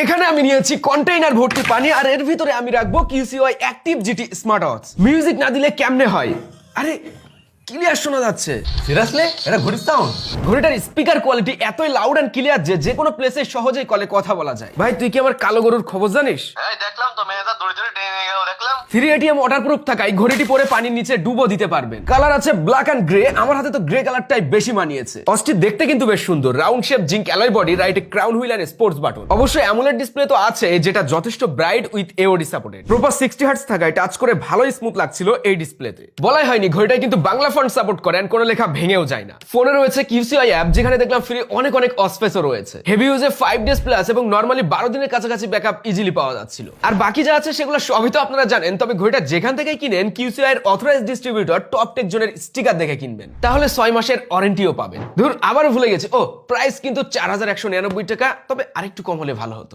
এখানে আমি নিয়েছি কন্টেইনার ভর্তি পানি আর এর ভিতরে আমি রাখবো QCY active GT smart watch. Music না দিলে কেমনে হয়? আরে ক্লিয়ার শোনা যাচ্ছে। সিরিয়াসলি এটা ঘড়ির সাউন্ড? ঘড়িটার স্পিকার কোয়ালিটি এতই লাউড এন্ড ক্লিয়ার যে কোনো প্লেসে সহজেই কলে কথা বলা যায়। ভাই তুই কি আমার কালো গরুর খবর জানিস? হ্যাঁ দেখলাম তো, মেয়েটা দড়ি ধরে টেনে নিয়ে গেল দেখলাম। 3 ATM ওয়াটারপ্রুফ থাকায় ঘড়িটি পরে পানির নিচে ডুবো দিতে পারবেন। কালার আছে ব্ল্যাক এন্ড গ্রে, আমার হাতে তো গ্রে কালারটাই বেশি মানিয়েছে। ওয়াচটি দেখতে কিন্তু বেশ সুন্দর, round shape zinc alloy body, রাইটে ক্রাউন হুইল আর স্পোর্টস বাটন। অবশ্যই অ্যামোলেড ডিসপ্লে তো আছে যেটা যথেষ্ট bright with AOD supported. Proper 60 hertz থাকায় টাচ করে ভালোই স্মুথ লাগছিল এই ডিসপ্লেতে। বলাই হয়নি ঘড়িটাই কিন্তু বাংলা ফন্ট সাপোর্ট করে, কোনো লেখা ভেঙেও যায় না। ফোনে রয়েছে কিউসিওয়াই অ্যাপ, যেখানে দেখলাম ফ্রি অনেক অসপেসও রয়েছে। হেভি ইউজে 5 ডেজ প্লাস এবং নরমালি 12 দিনের কাছাকাছি ব্যাকআপ ইজিলি পাওয়া যাচ্ছিল। আর বাকি যা আছে সেগুলো সবই তো আপনারা জানেন। তবে ঘড়িটা যেখান থেকে কিনেন কিউসিওয়াই এর অথরাইজড ডিস্ট্রিবিউটর টপ টেক জোনের স্টিকার দেখে কিনবেন, তাহলে 6 মাসের ওয়ারেন্টিও পাবেন। ধুর আবারও ভুলে গেছি, ও প্রাইস কিন্তু 4199 টাকা, তবে আরেকটু কম হলে ভালো হতো।